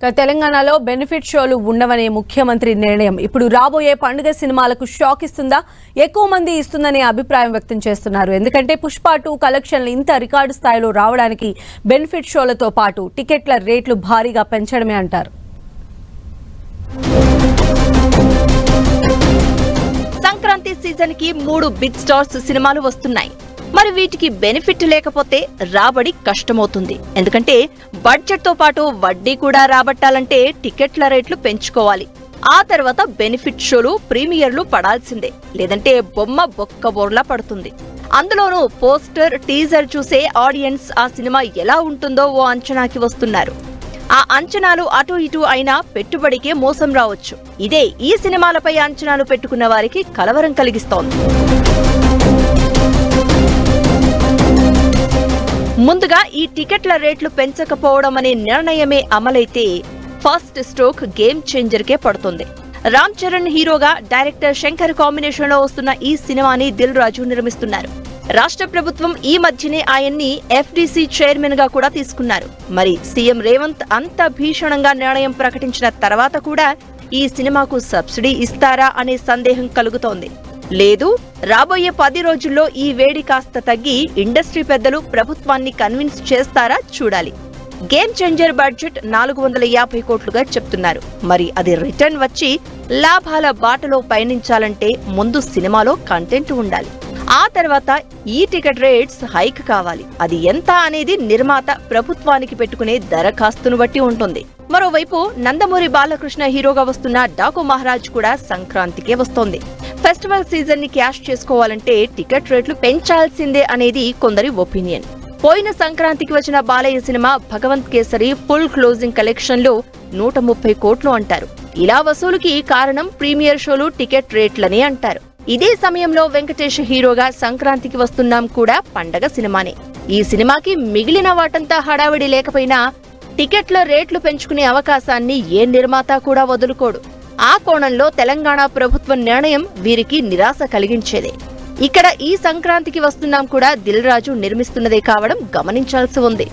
తెలంగాణలో బెనిఫిట్ షోలు ఉండవనే ముఖ్యమంత్రి నిర్ణయం ఇప్పుడు రాబోయే పండుగ సినిమాలకు షాక్ ఇస్తుందా? ఎక్కువ మంది ఇస్తుందనే అభిప్రాయం వ్యక్తం చేస్తున్నారు. ఎందుకంటే పుష్ప 2 కలెక్షన్లు ఇంత రికార్డు స్థాయిలో రావడానికి బెనిఫిట్ షోలతో పాటు టికెట్ల రేట్లు భారీగా పెంచడమే అంటారు. సంక్రాంతి సీజన్ కి 3 బిగ్ స్టార్స్ సినిమాలు వస్తున్నాయి. మరి వీటికి బెనిఫిట్ లేకపోతే రాబడి కష్టమవుతుంది. ఎందుకంటే బడ్జెట్ తో పాటు వడ్డీ కూడా రాబట్టాలంటే టికెట్ల రేట్లు పెంచుకోవాలి. ఆ తర్వాత బెనిఫిట్ షోలు ప్రీమియర్లు పడాల్సిందే, లేదంటే బొమ్మ బొక్కబోర్లా పడుతుంది. అందులోనూ పోస్టర్ టీజర్ చూసే ఆడియన్స్ ఆ సినిమా ఎలా ఉంటుందో ఓ అంచనాకి వస్తున్నారు. ఆ అంచనాలు అటు ఇటు అయినా పెట్టుబడికే మోసం రావచ్చు. ఇదే ఈ సినిమాలపై అంచనాలు పెట్టుకున్న వారికి కలవరం కలిగిస్తోంది. ముందుగా ఈ టికెట్ల రేట్లు పెంచకపోవడం అనే నిర్ణయమే అమలైతే ఫస్ట్ స్ట్రోక్ గేమ్ చేంజర్ కే పడుతుంది. రామ్ చరణ్ హీరోగా డైరెక్టర్ శంకర్ కాంబినేషన్ లో వస్తున్న ఈ సినిమాని దిల్ రాజు నిర్మిస్తున్నారు. రాష్ట్ర ప్రభుత్వం ఈ మధ్యనే ఆయన్ని FDC చైర్మన్ గా కూడా తీసుకున్నారు. మరి సీఎం రేవంత్ అంత భీషణంగా నిర్ణయం ప్రకటించిన తర్వాత కూడా ఈ సినిమాకు సబ్సిడీ ఇస్తారా అనే సందేహం కలుగుతోంది. లేదు, రాబోయే 10 రోజుల్లో ఈ వేడి కాస్త తగ్గి ఇండస్ట్రీ పెద్దలు ప్రభుత్వాన్ని కన్విన్స్ చేస్తారా చూడాలి. గేమ్ చేంజర్ బడ్జెట్ 450 కోట్లుగా చెప్తున్నారు. మరి అది రిటర్న్ వచ్చి లాభాల బాటలో పయనించాలంటే ముందు సినిమాలో కంటెంట్ ఉండాలి. ఆ తర్వాత ఈ టికెట్ రేట్స్ హైక్ కావాలి. అది ఎంత అనేది నిర్మాత ప్రభుత్వానికి పెట్టుకునే దరఖాస్తును బట్టి ఉంటుంది. మరోవైపు నందమూరి బాలకృష్ణ హీరోగా వస్తున్న డాకు మహారాజ్ కూడా సంక్రాంతికే వస్తోంది. ఫెస్టివల్ సీజన్ ని క్యాష్ చేసుకోవాలంటే టికెట్ రేట్లు పెంచాల్సిందే అనేది కొందరి ఒపీనియన్. పోయిన సంక్రాంతికి వచ్చిన Balayya cinema Bhagavanth Kesari full closing collection లో 130 కోట్లు అంటారు. ఇలా వసూలుకి కారణం ప్రీమియర్ షోలు టికెట్ రేట్లని అంటారు. ఇదే సమయంలో వెంకటేష్ హీరోగా సంక్రాంతికి వస్తున్నాం కూడా పండగ సినిమానే. ఈ సినిమాకి మిగిలిన వాటంతా హడావిడి లేకపోయినా టికెట్ల రేట్లు పెంచుకునే అవకాశాన్ని ఏ నిర్మాత కూడా వదులుకోడు. ఆ కోణంలో తెలంగాణ ప్రభుత్వ నిర్ణయం వీరికి నిరాశ కలిగించేదే. ఇక్కడ ఈ సంక్రాంతికి వస్తున్నాం కూడా దిల్ రాజు నిర్మిస్తున్నదే కావడం గమనించాల్సి ఉంది.